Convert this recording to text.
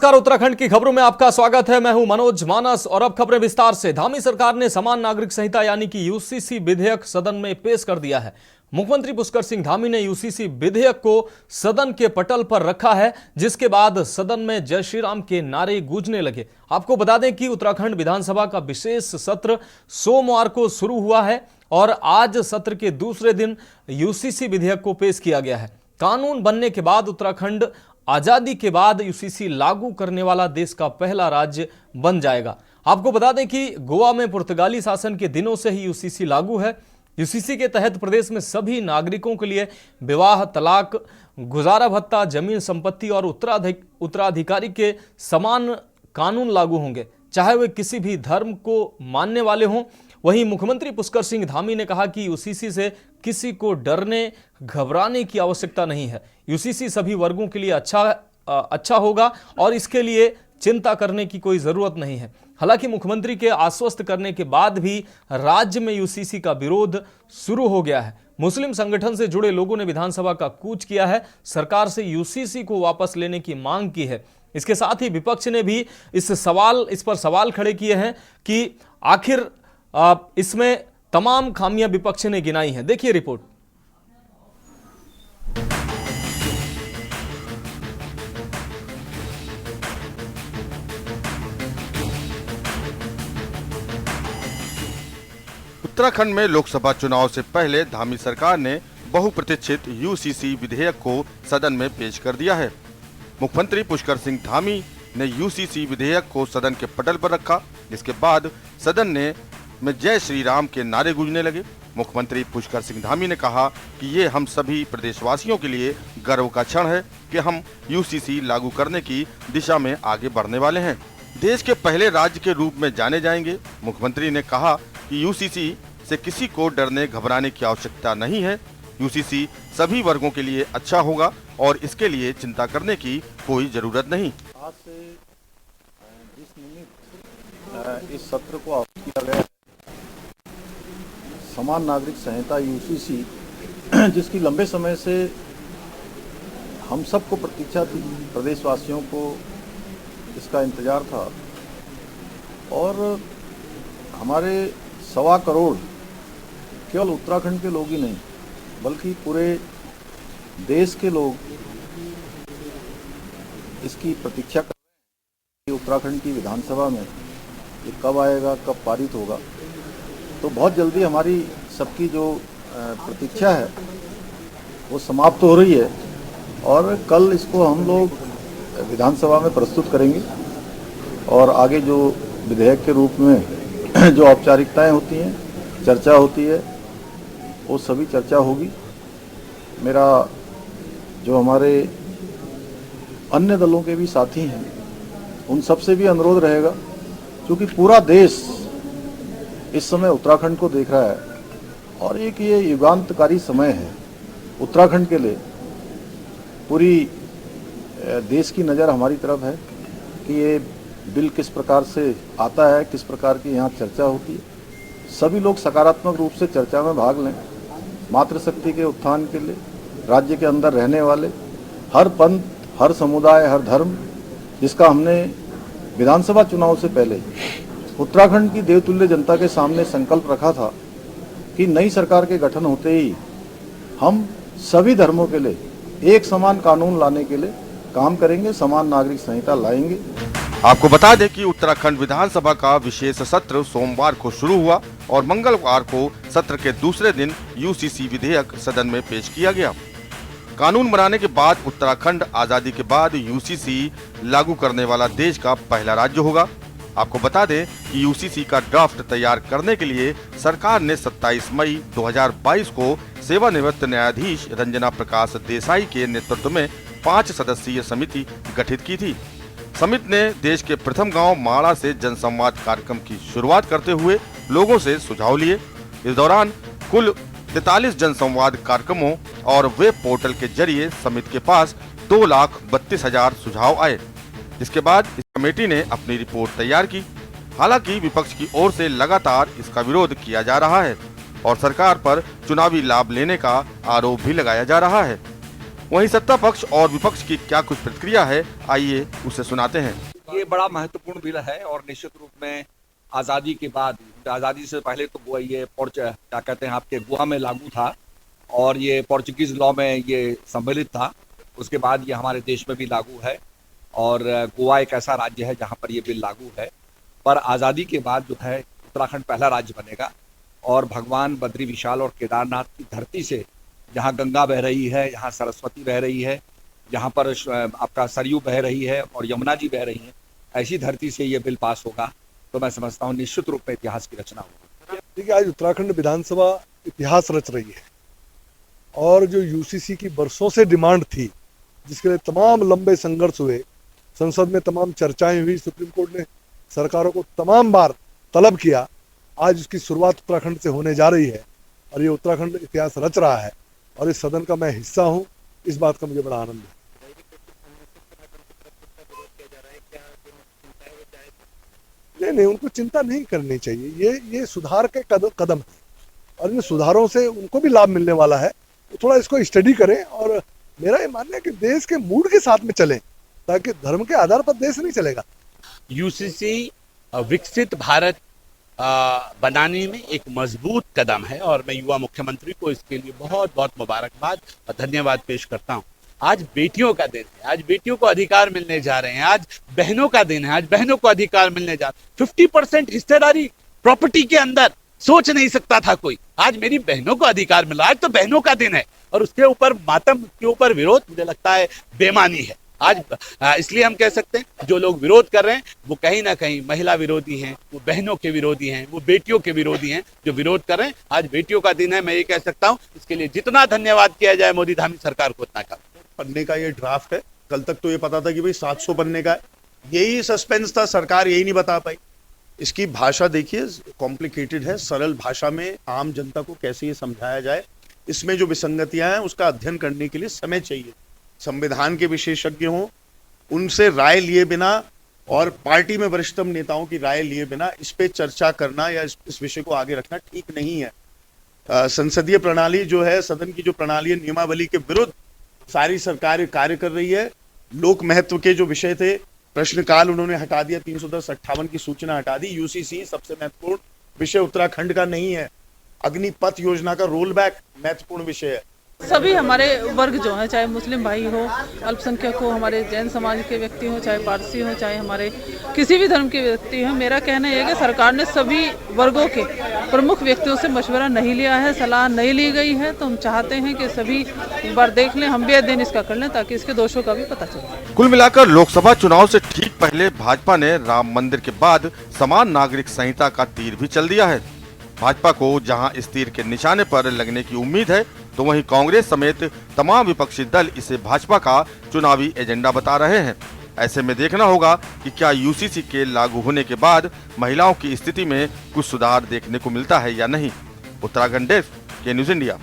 नमस्कार, उत्तराखंड की खबरों में आपका स्वागत है। मैं हूं मनोज मानस और अब खबरें विस्तार से। धामी सरकार ने समान नागरिक संहिता यानी कि यूसीसी विधेयक सदन में पेश कर दिया है। मुख्यमंत्री पुष्कर सिंह धामी ने यूसीसी विधेयक को सदन के पटल पर रखा है, जिसके बाद सदन में जय श्री राम के नारे गूंजने लगे। आपको बता दें कि उत्तराखंड विधानसभा का विशेष सत्र सोमवार को शुरू हुआ है और आज सत्र के दूसरे दिन यूसीसी विधेयक को पेश किया गया है। कानून बनने के बाद उत्तराखंड आजादी के बाद यूसीसी लागू करने वाला देश का पहला राज्य बन जाएगा। आपको बता दें कि गोवा में पुर्तगाली शासन के दिनों से ही यूसीसी लागू है। यूसीसी के तहत प्रदेश में सभी नागरिकों के लिए विवाह, तलाक, गुजारा भत्ता, जमीन संपत्ति और उत्तराधिकारी के समान कानून लागू होंगे, चाहे वे किसी भी धर्म को मानने वाले हों। वहीं मुख्यमंत्री पुष्कर सिंह धामी ने कहा कि यूसीसी से किसी को डरने घबराने की आवश्यकता नहीं है। यूसीसी सभी वर्गों के लिए अच्छा होगा और इसके लिए चिंता करने की कोई जरूरत नहीं है। हालांकि मुख्यमंत्री के आश्वस्त करने के बाद भी राज्य में यूसीसी का विरोध शुरू हो गया है। मुस्लिम संगठन से जुड़े लोगों ने विधानसभा का कूच किया है, सरकार से यूसीसी को वापस लेने की मांग की है। इसके साथ ही विपक्ष ने भी इस पर सवाल खड़े किए हैं कि आखिर इसमें तमाम खामियां विपक्ष ने गिनाई हैं। देखिए रिपोर्ट। उत्तराखंड में लोकसभा चुनाव से पहले धामी सरकार ने बहुप्रतीक्षित यूसीसी विधेयक को सदन में पेश कर दिया है। मुख्यमंत्री पुष्कर सिंह धामी ने यूसीसी विधेयक को सदन के पटल पर रखा, जिसके बाद सदन में जय श्री राम के नारे गूंजने लगे। मुख्यमंत्री पुष्कर सिंह धामी ने कहा कि ये हम सभी प्रदेशवासियों के लिए गर्व का क्षण है कि हम यूसीसी लागू करने की दिशा में आगे बढ़ने वाले हैं, देश के पहले राज्य के रूप में जाने जाएंगे। मुख्यमंत्री ने कहा कि यूसीसी से किसी को डरने घबराने की आवश्यकता नहीं है। यूसीसी सभी वर्गों के लिए अच्छा होगा और इसके लिए चिंता करने की कोई जरूरत नहीं। आज से जिस निमित्त इस सत्र को आहूत किया गया, समान नागरिक संहिता यूसीसी, जिसकी लंबे समय से हम सबको प्रतीक्षा थी, प्रदेशवासियों को इसका इंतजार था और हमारे 1.25 करोड़ केवल उत्तराखंड के लोग ही नहीं बल्कि पूरे देश के लोग इसकी प्रतीक्षा कर रहे हैं। उत्तराखंड की विधानसभा में ये कब आएगा, कब पारित होगा, तो बहुत जल्दी हमारी सबकी जो प्रतीक्षा है वो समाप्त हो रही है और कल इसको हम लोग विधानसभा में प्रस्तुत करेंगे और आगे जो विधेयक के रूप में जो औपचारिकताएं होती हैं, चर्चा होती है, वो सभी चर्चा होगी। मेरा जो हमारे अन्य दलों के भी साथी हैं उन सबसे भी अनुरोध रहेगा, क्योंकि पूरा देश इस समय उत्तराखंड को देख रहा है और एक ये युगांतकारी समय है उत्तराखंड के लिए। पूरी देश की नज़र हमारी तरफ है कि ये बिल किस प्रकार से आता है, किस प्रकार की यहाँ चर्चा होती है। सभी लोग सकारात्मक रूप से चर्चा में भाग लें। मातृशक्ति के उत्थान के लिए राज्य के अंदर रहने वाले हर पंथ, हर समुदाय, हर धर्म, जिसका हमने विधानसभा चुनाव से पहले उत्तराखंड की देवतुल्य जनता के सामने संकल्प रखा था कि नई सरकार के गठन होते ही हम सभी धर्मों के लिए एक समान कानून लाने के लिए काम करेंगे, समान नागरिक संहिता लाएंगे। आपको बता दें कि उत्तराखंड विधानसभा का विशेष सत्र सोमवार को शुरू हुआ और मंगलवार को सत्र के दूसरे दिन यूसीसी विधेयक सदन में पेश किया गया। कानून बनाने के बाद उत्तराखंड आजादी के बाद यूसीसी लागू करने वाला देश का पहला राज्य होगा। आपको बता दें कि यूसीसी का ड्राफ्ट तैयार करने के लिए सरकार ने 27 मई 2022 को सेवानिवृत्त न्यायाधीश रंजना प्रकाश देसाई के नेतृत्व में 5 सदस्यीय समिति गठित की थी। समिति ने देश के प्रथम गांव माड़ा से जनसंवाद कार्यक्रम की शुरुआत करते हुए लोगों से सुझाव लिए। इस दौरान कुल 43 जनसंवाद कार्यक्रमों और वेब पोर्टल के जरिए समिति के पास 2,32,000 सुझाव आए, जिसके बाद इस कमेटी ने अपनी रिपोर्ट तैयार की। हालांकि विपक्ष की ओर से लगातार इसका विरोध किया जा रहा है और सरकार पर चुनावी लाभ लेने का आरोप भी लगाया जा रहा है। वहीं सत्ता पक्ष और विपक्ष की क्या कुछ प्रतिक्रिया है, आइए उसे सुनाते हैं। ये बड़ा महत्वपूर्ण बिल है और निश्चित रूप में आज़ादी के बाद, आज़ादी से पहले तो वो ये क्या कहते हैं आपके गोवा में लागू था और ये पोर्चुगीज लॉ में ये सम्मिलित था। उसके बाद ये हमारे देश में भी लागू है और गोवा एक ऐसा राज्य है जहाँ पर ये बिल लागू है। पर आज़ादी के बाद जो है उत्तराखंड पहला राज्य बनेगा और भगवान बद्री विशाल और केदारनाथ की धरती से, जहाँ गंगा बह रही है, यहाँ सरस्वती बह रही है, जहाँ पर आपका सरयू बह रही है और यमुना जी बह रही है, ऐसी धरती से ये बिल पास होगा तो मैं समझता हूँ निश्चित रूप में इतिहास की रचना होगी। देखिए, आज उत्तराखंड विधानसभा इतिहास रच रही है और जो यूसीसी की बरसों से डिमांड थी, जिसके लिए तमाम लंबे संघर्ष हुए, संसद में तमाम चर्चाएं हुई, सुप्रीम कोर्ट ने सरकारों को तमाम बार तलब किया, आज उसकी शुरुआत उत्तराखंड से होने जा रही है और ये उत्तराखंड इतिहास रच रहा है और इस सदन का मैं हिस्सा हूँ। इस बात का मुझे बड़ा आनंद है। नहीं, उनको चिंता नहीं करनी चाहिए। ये सुधार के कदम है और इन सुधारों से उनको भी लाभ मिलने वाला है। तो थोड़ा इसको स्टडी करें और मेरा ये मानना है कि देश के मूड के साथ में चलें, ताकि धर्म के आधार पर देश नहीं चलेगा। यूसीसी विकसित भारत बनाने में एक मजबूत कदम है और मैं युवा मुख्यमंत्री को इसके लिए बहुत बहुत मुबारकबाद और धन्यवाद पेश करता हूं। आज बेटियों का दिन है, आज बेटियों को अधिकार मिलने जा रहे हैं, आज बहनों का दिन है, आज बहनों को अधिकार मिलने जा रहे हैं। 50% हिस्सेदारी प्रॉपर्टी के अंदर सोच नहीं सकता था कोई, आज मेरी बहनों को अधिकार मिला। आज तो बहनों का दिन है और उसके ऊपर मातम, के ऊपर विरोध मुझे लगता है बेमानी है। आज इसलिए हम कह सकते हैं जो लोग विरोध कर रहे हैं वो कहीं ना कहीं महिला विरोधी हैं, वो बहनों के विरोधी हैं, वो बेटियों के विरोधी हैं जो विरोध कर रहे हैं। आज बेटियों का दिन है, मैं ये कह सकता हूं, इसके लिए जितना धन्यवाद किया जाए मोदी धामी सरकार को उतना कम। पन्ने का ये ड्राफ्ट है, कल तक तो ये पता था कि भाई 700 पन्ने का है, यही सस्पेंस था, सरकार यही नहीं बता पाई। इसकी भाषा देखिए कॉम्प्लिकेटेड है, सरल भाषा में आम जनता को कैसे ये समझाया जाए, इसमें जो विसंगतियां हैं उसका अध्ययन करने के लिए समय चाहिए। संविधान के विशेषज्ञ हों, उनसे राय लिए बिना और पार्टी में वरिष्ठतम नेताओं की राय लिए बिना इस पे चर्चा करना या इस विषय को आगे रखना ठीक नहीं है। संसदीय प्रणाली जो है, सदन की जो प्रणाली है, नियमावली के विरुद्ध सारी सरकार कार्य कर रही है। लोक महत्व के जो विषय थे, प्रश्नकाल उन्होंने हटा दिया, 310-58 की सूचना हटा दी। यूसीसी सबसे महत्वपूर्ण विषय उत्तराखंड का नहीं है। अग्निपथ योजना का रोल बैक महत्वपूर्ण विषय है। सभी हमारे वर्ग जो है, चाहे मुस्लिम भाई हो, अल्पसंख्यक हो, हमारे जैन समाज के व्यक्ति हो, चाहे पारसी हो, चाहे हमारे किसी भी धर्म के व्यक्ति हो, मेरा कहना यह है कि सरकार ने सभी वर्गों के प्रमुख व्यक्तियों से मशवरा नहीं लिया है, सलाह नहीं ली गई है। तो हम चाहते हैं कि सभी एक बार देख लें, हम भी अध्ययन इसका कर लें ताकि इसके दोषों का भी पता चले। कुल मिलाकर लोकसभा चुनाव से ठीक पहले भाजपा ने राम मंदिर के बाद समान नागरिक संहिता का तीर भी चल दिया है। भाजपा को जहां इस तीर के निशाने पर लगने की उम्मीद है, तो वहीं कांग्रेस समेत तमाम विपक्षी दल इसे भाजपा का चुनावी एजेंडा बता रहे हैं। ऐसे में देखना होगा कि क्या यूसीसी के लागू होने के बाद महिलाओं की स्थिति में कुछ सुधार देखने को मिलता है या नहीं। उत्तराखंड डेस्क के न्यूज़ इंडिया।